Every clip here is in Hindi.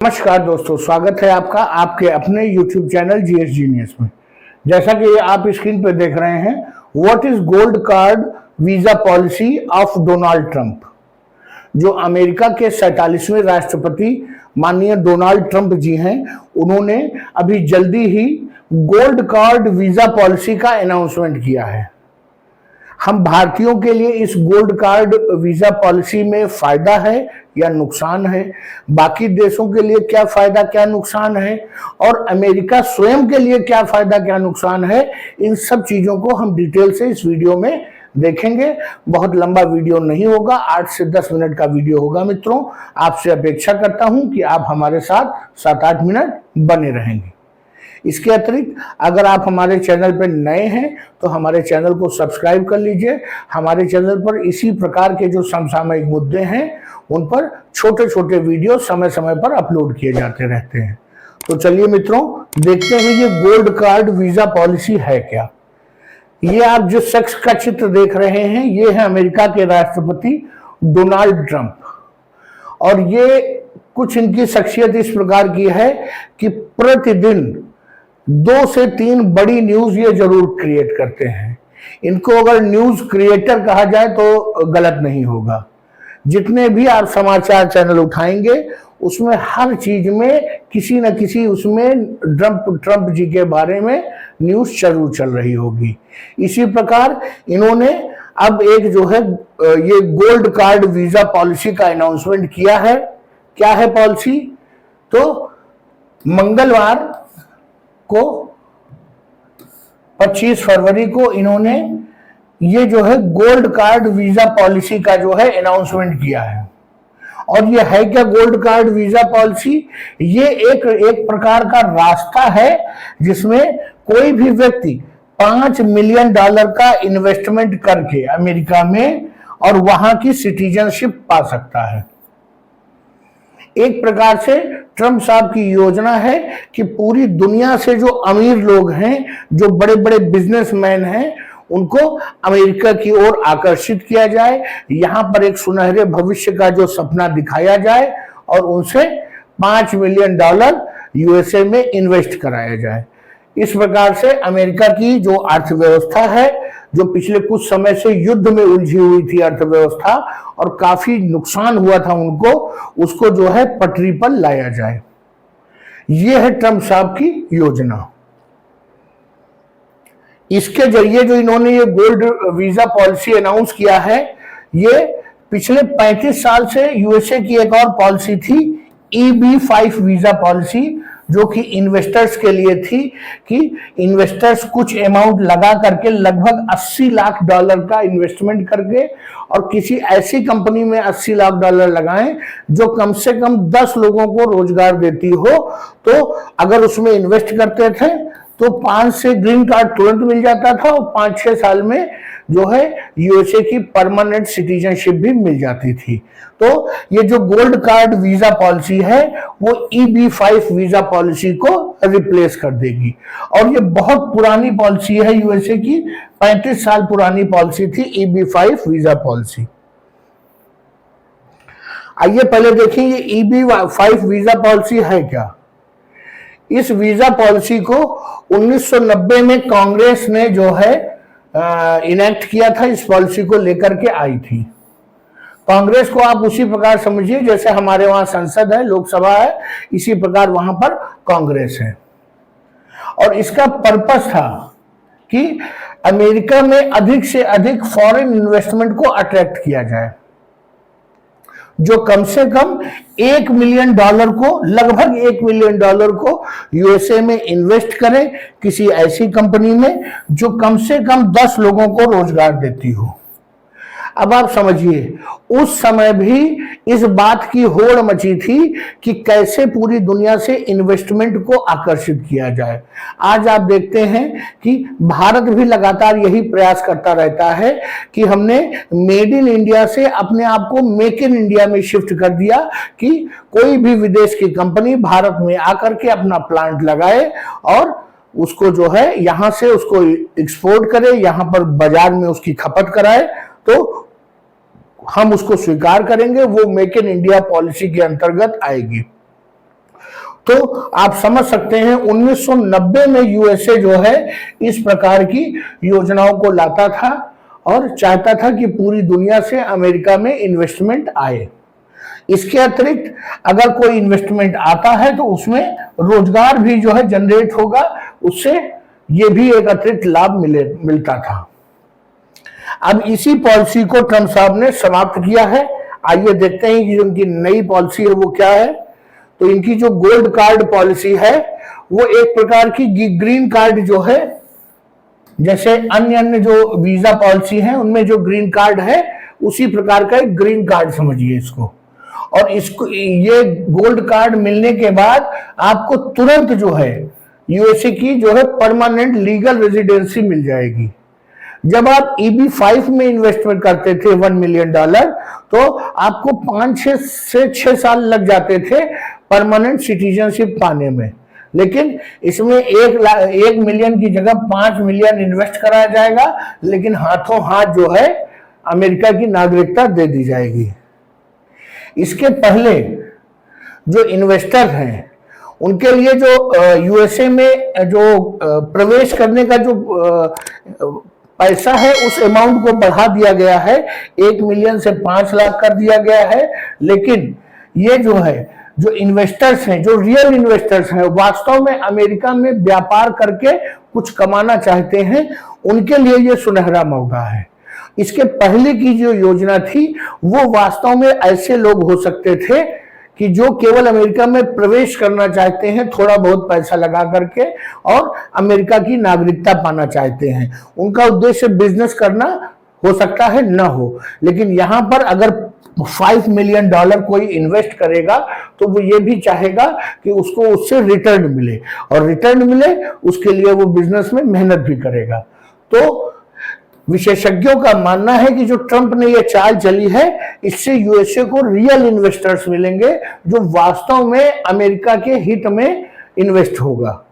नमस्कार दोस्तों, स्वागत है आपका आपके अपने YouTube चैनल जीएस जीनियस में। जैसा कि आप स्क्रीन पर देख रहे हैं, what is gold card visa policy of Donald Trump. जो अमेरिका के 47वें राष्ट्रपति माननीय डोनाल्ड ट्रंप जी हैं, उन्होंने अभी जल्दी ही गोल्ड कार्ड वीजा पॉलिसी का अनाउंसमेंट किया है। हम भारतीयों के लिए इस गोल्ड कार्ड वीजा पॉलिसी में फायदा है या नुकसान है, बाकी देशों के लिए क्या फायदा क्या नुकसान है, और अमेरिका स्वयं के लिए क्या फायदा क्या नुकसान है, इन सब चीजों को हम डिटेल से इस वीडियो में देखेंगे। बहुत लंबा वीडियो नहीं होगा, 8 से 10 मिनट का वीडियो होगा। मित्रों, आपसे अपेक्षा करता हूं कि आप हमारे साथ 7-8 मिनट बने रहेंगे। इसके अतिरिक्त अगर आप हमारे चैनल पर नए हैं तो हमारे चैनल को सब्सक्राइब कर लीजिए। हमारे चैनल पर इसी प्रकार के जो समसामयिक मुद्दे हैं उन पर छोटे छोटे वीडियो समय समय पर अपलोड किए जाते रहते हैं। तो चलिए मित्रों, देखते हैं ये गोल्ड कार्ड वीजा पॉलिसी है क्या। ये आप जिस शख्स का चित्र देख रहे हैं, ये है अमेरिका के राष्ट्रपति डोनाल्ड ट्रंप, और ये कुछ इनकी शख्सियत इस प्रकार की है कि प्रतिदिन 2 से 3 बड़ी न्यूज ये जरूर क्रिएट करते हैं। इनको अगर न्यूज क्रिएटर कहा जाए तो गलत नहीं होगा। जितने भी आप समाचार चैनल उठाएंगे उसमें हर चीज में किसी न किसी उसमें ट्रंप जी के बारे में न्यूज जरूर चल रही होगी। इसी प्रकार इन्होंने अब एक जो है ये गोल्ड कार्ड वीजा पॉलिसी का अनाउंसमेंट किया है। क्या है पॉलिसी? तो मंगलवार को 25 फरवरी को इन्होंने ये जो है गोल्ड कार्ड वीजा पॉलिसी का जो है अनाउंसमेंट किया है। और ये है क्या गोल्ड कार्ड वीजा पॉलिसी? ये एक प्रकार का रास्ता है जिसमें कोई भी व्यक्ति $5 मिलियन का इन्वेस्टमेंट करके अमेरिका में और वहां की सिटीजनशिप पा सकता है। एक प्रकार से ट्रंप साहब की योजना है कि पूरी दुनिया से जो अमीर लोग हैं, जो बड़े बड़े बिजनेसमैन हैं, उनको अमेरिका की ओर आकर्षित किया जाए, यहां पर एक सुनहरे भविष्य का जो सपना दिखाया जाए और उनसे $5 मिलियन यूएसए में इन्वेस्ट कराया जाए। इस प्रकार से अमेरिका की जो अर्थव्यवस्था है, जो पिछले कुछ समय से युद्ध में उलझी हुई थी अर्थव्यवस्था और काफी नुकसान हुआ था उनको, उसको जो है पटरी पर लाया जाए। यह है ट्रंप साहब की योजना। इसके जरिए जो इन्होंने ये गोल्ड वीजा पॉलिसी अनाउंस किया है, ये पिछले 35 साल से यूएसए की एक और पॉलिसी थी, EB-5 वीजा पॉलिसी, जो कि इन्वेस्टर्स के लिए थी कि इन्वेस्टर्स कुछ अमाउंट लगा करके लगभग $80 लाख का इन्वेस्टमेंट करके और किसी ऐसी कंपनी में $80 लाख लगाएं जो कम से कम 10 लोगों को रोजगार देती हो। तो अगर उसमें इन्वेस्ट करते थे तो 5 से ग्रीन कार्ड तुरंत मिल जाता था और 5-6 साल में जो है यूएसए की परमानेंट सिटीजनशिप भी मिल जाती थी। तो ये जो गोल्ड कार्ड वीजा पॉलिसी है वो EB-5 वीजा पॉलिसी को रिप्लेस कर देगी। और ये बहुत पुरानी पॉलिसी है यूएसए की, 35 साल पुरानी पॉलिसी थी EB-5 वीजा पॉलिसी। आइए पहले देखिए ये EB-5 वीजा पॉलिसी है क्या। इस वीजा पॉलिसी को 1990 में कांग्रेस ने जो है इनेक्ट किया था, इस पॉलिसी को लेकर के आई थी। कांग्रेस को आप उसी प्रकार समझिए जैसे हमारे वहां संसद है, लोकसभा है, इसी प्रकार वहां पर कांग्रेस है। और इसका पर्पस था कि अमेरिका में अधिक से अधिक फॉरेन इन्वेस्टमेंट को अट्रैक्ट किया जाए, जो कम से कम $1 मिलियन को, लगभग $1 मिलियन को यूएसए में इन्वेस्ट करें किसी ऐसी कंपनी में जो कम से कम 10 लोगों को रोजगार देती हो। अब आप समझिए, उस समय भी इस बात की होड़ मची थी कि कैसे पूरी दुनिया से इन्वेस्टमेंट को आकर्षित किया जाए। आज आप देखते हैं कि भारत भी लगातार यही प्रयास करता रहता है कि हमने मेड इन इंडिया से अपने आप को मेक इन इंडिया में शिफ्ट कर दिया कि कोई भी विदेश की कंपनी भारत में आकर के अपना प्लांट लगाए और उसको जो है यहां से उसको एक्सपोर्ट करे, यहां पर बाजार में उसकी खपत कराए, तो हम उसको स्वीकार करेंगे, वो मेक इन इंडिया पॉलिसी के अंतर्गत आएगी। तो आप समझ सकते हैं 1990 में यूएसए जो है इस प्रकार की योजनाओं को लाता था और चाहता था कि पूरी दुनिया से अमेरिका में इन्वेस्टमेंट आए। इसके अतिरिक्त अगर कोई इन्वेस्टमेंट आता है तो उसमें रोजगार भी जो है जनरेट होगा, उससे ये भी एक अतिरिक्त लाभ मिलता था। अब इसी पॉलिसी को ट्रंप साहब ने समाप्त किया है। आइए देखते हैं कि उनकी नई पॉलिसी है वो क्या है। तो इनकी जो गोल्ड कार्ड पॉलिसी है वो एक प्रकार की ग्रीन कार्ड जो है, जैसे अन्य जो वीजा पॉलिसी है उनमें जो ग्रीन कार्ड है उसी प्रकार का एक ग्रीन कार्ड समझिए इसको। और इसको ये गोल्ड कार्ड मिलने के बाद आपको तुरंत जो है यूएसए की जो है परमानेंट लीगल रेजिडेंसी मिल जाएगी। जब आप EB-5 में इन्वेस्टमेंट करते थे $1 मिलियन, तो आपको 5 से 6 साल लग जाते थे परमानेंट सिटीजनशिप पाने में। लेकिन इसमें 1 मिलियन की जगह 5 मिलियन इन्वेस्ट कराया जाएगा, लेकिन हाथों हाथ जो है अमेरिका की नागरिकता दे दी जाएगी। इसके पहले जो इन्वेस्टर हैं उनके लिए जो यूएसए में जो प्रवेश करने का जो पैसा है उस अमाउंट को बढ़ा दिया गया है, 1 मिलियन से 5 लाख कर दिया गया है। लेकिन ये जो है जो इन्वेस्टर्स हैं, जो रियल इन्वेस्टर्स हैं, वास्तव में अमेरिका में व्यापार करके कुछ कमाना चाहते हैं, उनके लिए ये सुनहरा मौका है। इसके पहले की जो योजना थी वो वास्तव में ऐसे लोग हो सकते थे कि जो केवल अमेरिका में प्रवेश करना चाहते हैं, थोड़ा बहुत पैसा लगा करके, और अमेरिका की नागरिकता पाना चाहते हैं। उनका उद्देश्य बिजनेस करना हो सकता है न हो, लेकिन यहां पर अगर $5 मिलियन कोई इन्वेस्ट करेगा तो वो ये भी चाहेगा कि उसको उससे रिटर्न मिले, और रिटर्न मिले उसके लिए वो बिजनेस में मेहनत भी करेगा। तो विशेषज्ञों का मानना है कि जो ट्रंप ने ये चाल चली है, इससे यूएसए को रियल इन्वेस्टर्स मिलेंगे जो वास्तव में अमेरिका के हित में इन्वेस्ट होगा।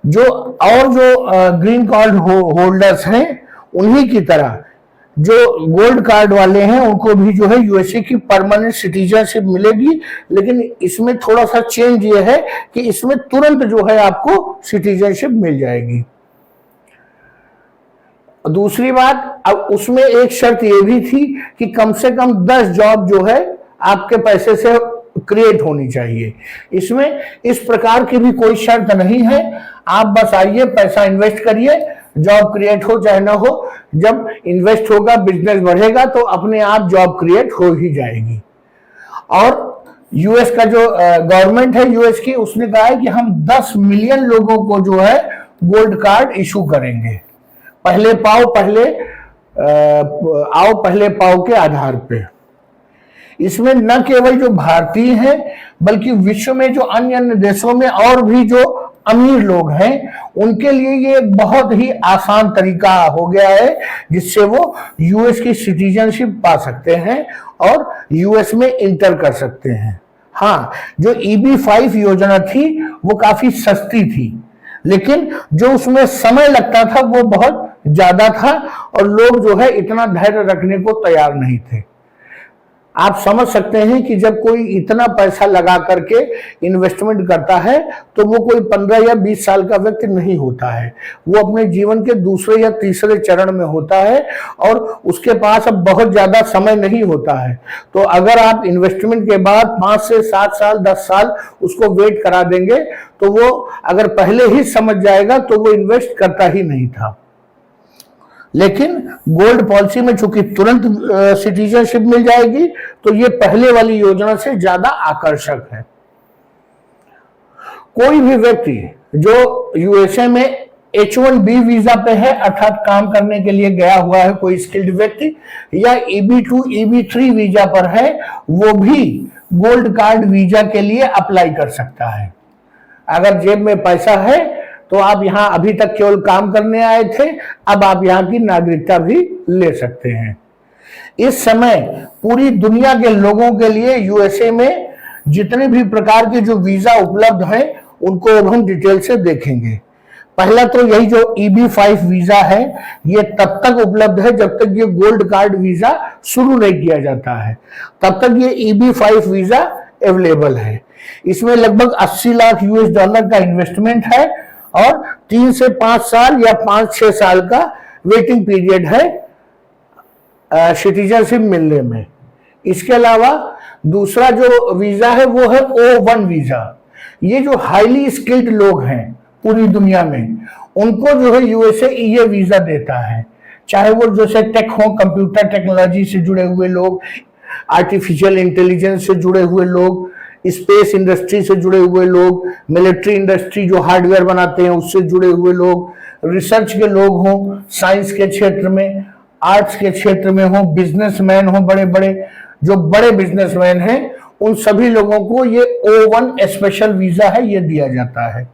जो ग्रीन कार्ड होल्डर्स हैं उन्हीं की तरह जो गोल्ड कार्ड वाले हैं उनको भी जो है यूएसए की परमानेंट सिटीजनशिप मिलेगी, लेकिन इसमें थोड़ा सा चेंज ये है कि इसमें तुरंत जो है आपको सिटीजनशिप मिल जाएगी। दूसरी बात, अब उसमें एक शर्त ये भी थी कि कम से कम 10 जॉब जो है आपके पैसे से क्रिएट होनी चाहिए। इसमें इस प्रकार की भी कोई शर्त नहीं है, आप बस आइए, पैसा इन्वेस्ट करिए, जॉब क्रिएट हो चाहे ना हो। जब इन्वेस्ट होगा, बिजनेस बढ़ेगा, तो अपने आप जॉब क्रिएट हो ही जाएगी। और यूएस का जो गवर्नमेंट है यूएस की, उसने कहा है कि हम 10 मिलियन लोगों को जो है गोल्ड कार्ड इशू करेंगे, पहले पाव के आधार पे। इसमें न केवल जो भारतीय हैं बल्कि विश्व में जो अन्य अन्य देशों में और भी जो अमीर लोग हैं उनके लिए ये एक बहुत ही आसान तरीका हो गया है जिससे वो यूएस की सिटीजनशिप पा सकते हैं और यूएस में इंटर कर सकते हैं। हाँ, जो EB-5 योजना थी वो काफी सस्ती थी, लेकिन जो उसमें समय लगता था वो बहुत ज्यादा था और लोग जो है इतना धैर्य रखने को तैयार नहीं थे। आप समझ सकते हैं कि जब कोई इतना पैसा लगा करके इन्वेस्टमेंट करता है तो वो कोई 15 या 20 साल का व्यक्ति नहीं होता है, वो अपने जीवन के दूसरे या तीसरे चरण में होता है और उसके पास अब बहुत ज्यादा समय नहीं होता है। तो अगर आप इन्वेस्टमेंट के बाद 5 से 7 साल 10 साल उसको वेट करा देंगे तो वो अगर पहले ही समझ जाएगा तो वो इन्वेस्ट करता ही नहीं था। लेकिन गोल्ड पॉलिसी में चूंकि तुरंत सिटीजनशिप मिल जाएगी तो ये पहले वाली योजना से ज्यादा आकर्षक है। कोई भी व्यक्ति जो यूएसए में H-1B वीजा पे है, अर्थात काम करने के लिए गया हुआ है कोई स्किल्ड व्यक्ति, या EB-2 EB-3 वीजा पर है, वो भी गोल्ड कार्ड वीजा के लिए अप्लाई कर सकता है। अगर जेब में पैसा है तो आप यहां अभी तक केवल काम करने आए थे, अब आप यहां की नागरिकता भी ले सकते हैं। इस समय पूरी दुनिया के लोगों के लिए यूएसए में जितने भी प्रकार के जो वीजा उपलब्ध हैं उनको अब हम डिटेल से देखेंगे। पहला तो यही जो EB-5 वीजा है ये तब तक उपलब्ध है जब तक ये गोल्ड कार्ड वीजा शुरू नहीं किया जाता है, तब तक ये EB-5 वीजा अवेलेबल है। इसमें लगभग 80 लाख यूएस डॉलर का इन्वेस्टमेंट है और 3 से 5 साल या 5-6 साल का वेटिंग पीरियड है सिटीजनशिप मिलने में। इसके अलावा दूसरा जो वीजा है वो है O1 वीजा। ये जो हाईली स्किल्ड लोग हैं पूरी दुनिया में, उनको जो है यूएसए ये वीजा देता है, चाहे वो जैसे टेक हो, कंप्यूटर टेक्नोलॉजी से जुड़े हुए लोग, आर्टिफिशियल इंटेलिजेंस से जुड़े हुए लोग, स्पेस इंडस्ट्री से जुड़े हुए लोग, मिलिट्री इंडस्ट्री जो हार्डवेयर बनाते हैं उससे जुड़े हुए लोग, रिसर्च के लोग हों, साइंस के क्षेत्र में, आर्ट्स के क्षेत्र में हो, बिजनेसमैन हो, बड़े बड़े जो बड़े बिजनेसमैन हैं, उन सभी लोगों को ये O1 स्पेशल वीजा है, ये दिया जाता है।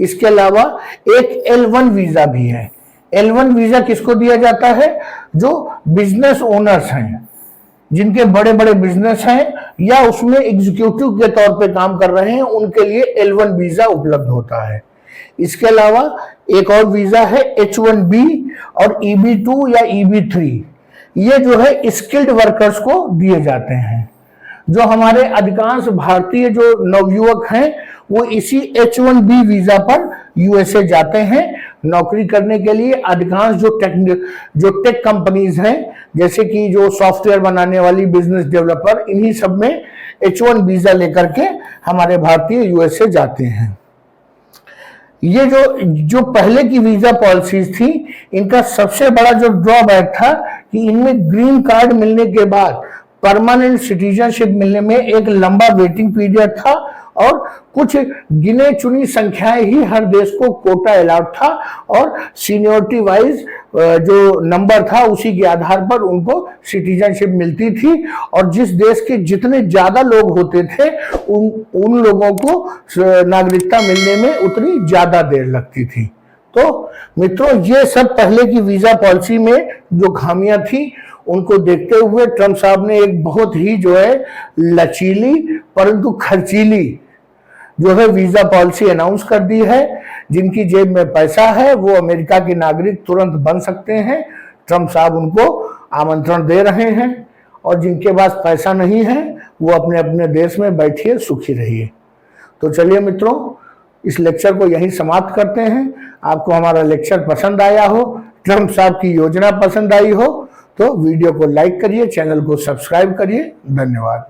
इसके अलावा एक L1 वीजा भी है। L1 वीजा किसको दिया जाता है? जो बिजनेस ओनर्स हैं, जिनके बड़े बड़े बिजनेस हैं या उसमें एग्जीक्यूटिव के तौर पे काम कर रहे हैं, उनके लिए L1 वीजा उपलब्ध होता है। इसके अलावा एक और वीजा है H1B और EB2 या EB3। ये जो है स्किल्ड वर्कर्स को दिए जाते हैं। जो हमारे अधिकांश भारतीय जो नवयुवक हैं वो इसी H1B वीजा पर यूएसए जाते हैं नौकरी करने के लिए। अधिकांश जो टेक कंपनीज हैं, जैसे कि जो सॉफ्टवेयर बनाने वाली, बिजनेस डेवलपर, इन्हीं सब में H1 वीजा लेकर के हमारे भारतीय यूएसए जाते हैं। ये जो पहले की वीजा पॉलिसीज थी, इनका सबसे बड़ा जो ड्रॉबैक था कि इनमें ग्रीन कार्ड मिलने के बाद परमानेंट सिटीजनशिप मिलने में एक लंबा वेटिंग पीरियड था और कुछ गिने चुनी संख्याएं ही हर देश को कोटा अलाउड था और सीनियोरिटी वाइज जो नंबर था उसी के आधार पर उनको सिटीजनशिप मिलती थी। और जिस देश के जितने ज्यादा लोग होते थे उन लोगों को नागरिकता मिलने में उतनी ज्यादा देर लगती थी। तो मित्रों, ये सब पहले की वीजा पॉलिसी में जो खामियां थी उनको देखते हुए ट्रंप साहब ने एक बहुत ही जो है लचीली परंतु खर्चीली जो है वीजा पॉलिसी अनाउंस कर दी है। जिनकी जेब में पैसा है वो अमेरिका के नागरिक तुरंत बन सकते हैं। ट्रंप साहब उनको आमंत्रण दे रहे हैं और जिनके पास पैसा नहीं है वो अपने अपने देश में बैठिए, सुखी रहिए। तो चलिए मित्रों, इस लेक्चर को यहीं समाप्त करते हैं। आपको हमारा लेक्चर पसंद आया हो, ट्रंप साहब की योजना पसंद आई हो तो वीडियो को लाइक करिए, चैनल को सब्सक्राइब करिए। धन्यवाद।